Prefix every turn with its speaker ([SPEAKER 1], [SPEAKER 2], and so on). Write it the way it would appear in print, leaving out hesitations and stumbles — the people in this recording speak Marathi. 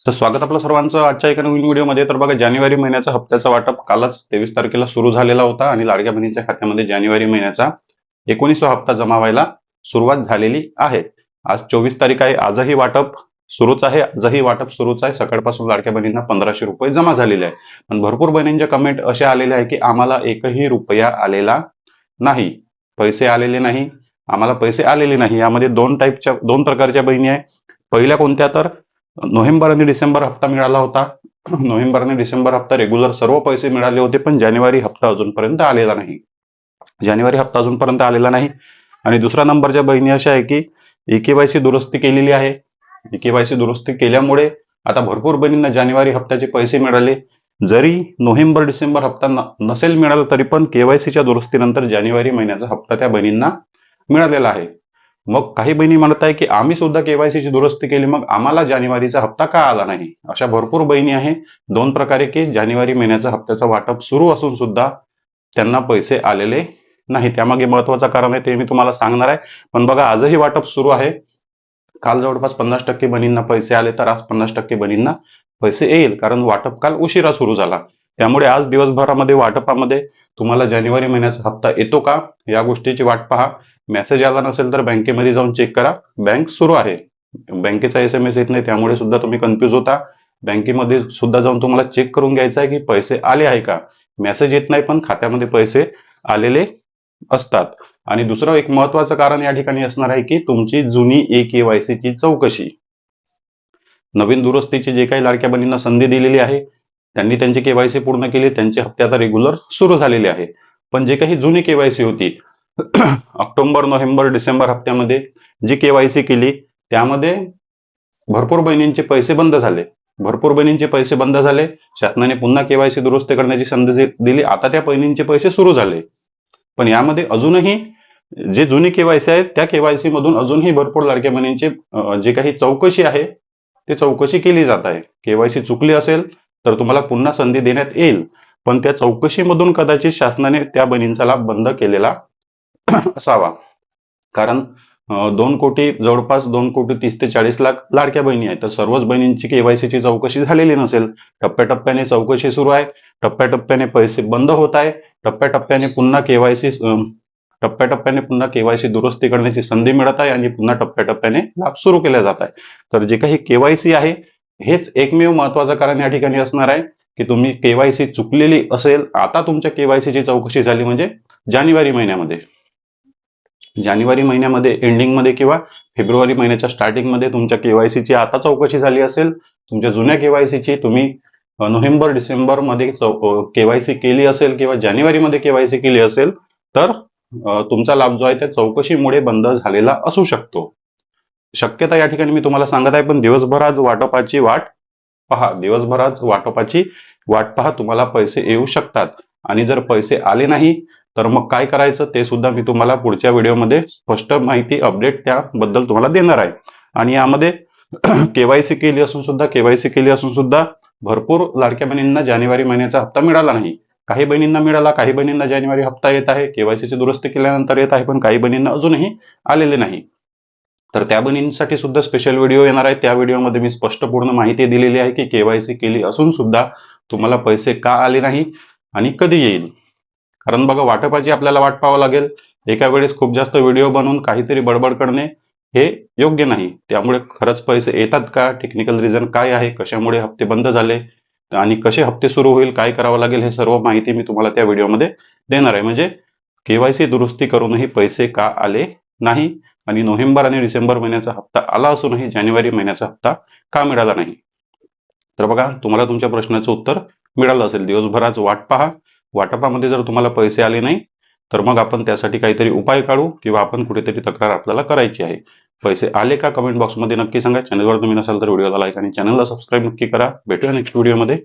[SPEAKER 1] तर स्वागत आपलं सर्वांचं आजच्या एका नवीन व्हिडिओमध्ये. तर बघा, जानेवारी महिन्याचा हप्त्याचा वाटप कालच 23 तारखेला सुरू झालेला होता आणि लाडक्या बहिणींच्या खात्यामध्ये जानेवारी महिन्याचा 19वा हप्ता जमा व्हायला सुरुवात झालेली आहे. आज 24 तारीख आहे. आजही वाटप सुरूच आहे. सकाळपासून लाडक्या बहिणींना 1500 रुपये जमा झालेले आहे. पण भरपूर बहिणींच्या कमेंट अशा आलेल्या आहे की आम्हाला एकही रुपया आलेला नाही, पैसे आलेले नाही, आम्हाला पैसे आलेले नाही. यामध्ये दोन प्रकारच्या बहिणी आहे. पहिल्या कोणत्या, तर नोव्हेंबर आणि डिसेंबर हप्ता मिळाला होता. नोव्हेंबर आणि डिसेंबर हप्ता रेग्युलर सर्व पैसे मिळाले होते, पण जानेवारी हप्ता अजूनपर्यंत आलेला नाही. आणि दुसरा नंबरच्या बहिणी अशा आहे की EKYC दुरुस्ती केलेली आहे. EKYC दुरुस्ती केल्यामुळे आता भरपूर बहिणींना जानेवारी हप्त्याचे पैसे मिळाले. जरी नोव्हेंबर डिसेंबर हप्ता नसेल मिळाला तरी पण KYCच्या दुरुस्तीनंतर जानेवारी महिन्याचा हप्ता त्या बहिणींना मिळालेला आहे. मग काही बहिणी म्हणत आहे की आम्ही सुद्धा KYCची दुरुस्ती केली, मग आम्हाला जानेवारीचा हप्ता का आला नाही. अशा भरपूर बहिणी आहे. दोन प्रकारे की जानेवारी महिन्याचा हप्त्याचा वाटप सुरू असून सुद्धा त्यांना पैसे आलेले नाही. त्यामागे महत्वाचं कारण आहे, ते मी तुम्हाला सांगणार आहे. पण बघा, आजही वाटप सुरू आहे. काल जवळपास 50% बहिणींना पैसे आले, तर आज 50% बहिणींना पैसे येईल, कारण वाटप काल उशिरा सुरू झाला. त्यामुळे आज दिवसभरामध्ये वाटपामध्ये तुम्हाला जानेवारी महिन्याचा हप्ता येतो का, या गोष्टीची वाट पहा. मेसेज आला नसेल तर बँकेमध्ये जाऊन चेक करा. बँक सुरू आहे, बँकेचा SMS येत नाही, त्यामुळे सुद्धा तुम्ही कन्फ्यूज होता. बँकेमध्ये सुद्धा जाऊन तुम्हाला चेक करून घ्यायचं आहे की पैसे आले आहे का. मेसेज येत नाही, पण खात्यामध्ये पैसे आलेले असतात. आणि दुसरं एक महत्वाचं कारण या ठिकाणी असणार आहे की तुमची जुनी EKYC ची चौकशी. नवीन दुरुस्तीची जे काही लाडक्या बहिणींना संधी दिलेली आहे, त्यांनी त्यांची KYC पूर्ण केली, त्यांचे हप्ते आता रेग्युलर सुरू झालेले आहे. पण जे काही जुनी KYC होती ऑक्टोबर नोव्हेंबर डिसेंबर हप्त्यामध्ये जी KYC केली, त्यामध्ये भरपूर बहिणींचे पैसे बंद झाले. शासनाने पुन्हा KYC दुरुस्त करण्याची संधी दिली. आता त्या बहिणींचे पैसे सुरू झाले. पण यामध्ये अजूनही जे जुनी KYC आहे, त्या KYC मधून अजूनही भरपूर लाडक्या बहिणींचे जे काही चौकशी आहे, ते चौकशी केली जात आहे. KYC चुकली असेल तर तुम्हाला पुन्हा संधी देण्यात येईल, पण त्या चौकशीमधून कदाचित शासनाने त्या बहिणींचा लाभ बंद केलेला असावा. कारण जवळपास 2,30,00,000 ते 40,00,000 लाडक्या बहिणी आहेत. तर सर्वच बहिणींची KYC ची चौकशी झालेली नसेल. टप्प्याटप्प्याने चौकशी सुरू आहे, टप्प्याटप्प्याने पैसे बंद होत आहे, टप्प्याटप्प्याने पुन्हा KYC दुरुस्ती करण्याची संधी मिळत आहे आणि पुन्हा टप्प्याटप्प्याने लाभ सुरू केला जात आहे. तर जे काही KYC आहे, हेच एकमेव महत्वाचं कारण या ठिकाणी असणार आहे की तुम्ही KYC चुकलेली असेल. आता तुमच्या KYC ची चौकशी झाली म्हणजे जानेवारी महिन्यामध्ये एंडिंगमध्ये किंवा फेब्रुवारी महिन्याच्या स्टार्टिंगमध्ये तुमच्या KYC ची आता चौकशी झाली असेल. तुमच्या जुन्या KYC ची तुम्ही नोव्हेंबर डिसेंबर मध्ये KYC केली असेल किंवा जानेवारीमध्ये KYC केली असेल, तर तुमचा लाभ जो आहे त्या चौकशीमुळे बंद झालेला असू शकतो. शक्यता या ठिकाणी मी तुम्हाला सांगत आहे. पण दिवसभरात वाटपाची वाट पहा. तुम्हाला पैसे येऊ शकतात. आणि जर पैसे आले नाही तर मग काय करायचं ते सुद्धा मी तुम्हाला पुढच्या व्हिडिओमध्ये स्पष्ट माहिती अपडेट त्याबद्दल तुम्हाला देणार आहे. आणि यामध्ये KYC केली असून सुद्धा भरपूर लाडक्या बहिणींना जानेवारी महिन्याचा हप्ता मिळाला नाही. काही बहिणींना मिळाला, काही बहिणींना जानेवारी हप्ता येत आहे, KYC ची दुरुस्ती केल्यानंतर येत आहे, पण काही बहिणींना अजूनही आलेले नाही. तर त्या बहिणींसाठी सुद्धा स्पेशल व्हिडिओ येणार आहे. त्या व्हिडिओमध्ये मी स्पष्ट पूर्ण माहिती दिलेली आहे की KYC केली असून सुद्धा तुम्हाला पैसे का आले नाही आणि कधी येईल. कारण बघा, वाटपाची आपल्याला वाट पाहावं लागेल. एका वेळेस खूप जास्त व्हिडिओ बनवून काहीतरी बडबड करणे हे योग्य नाही. त्यामुळे खरंच पैसे येतात का, टेक्निकल रिझन काय आहे, कशामुळे हप्ते बंद झाले आणि कसे हप्ते सुरू होईल, काय करावं लागेल, हे सर्व माहिती मी तुम्हाला त्या व्हिडिओमध्ये देणार आहे. म्हणजे KYC दुरुस्ती करूनही पैसे का आले नाही आणि नोव्हेंबर आणि डिसेंबर महिन्याचा हप्ता आला असूनही जानेवारी महिन्याचा हप्ता का मिळाला नाही. तर बघा, तुम्हाला तुमच्या प्रश्नाचं उत्तर मिळालं असेल. दिवसभराच वाट पहा. वाटपामध्ये जर तुम्हाला पैसे आले नाही तर मग आपण त्यासाठी काहीतरी उपाय काढू किंवा आपण कुठेतरी तक्रार आपल्याला करायची आहे. पैसे आले का कमेंट बॉक्समध्ये नक्की सांगा. चॅनलवर तुम्ही नसाल तर व्हिडिओला लाईक आणि चॅनलला सबस्क्राईब नक्की करा. भेटूया नेक्स्ट व्हिडिओमध्ये.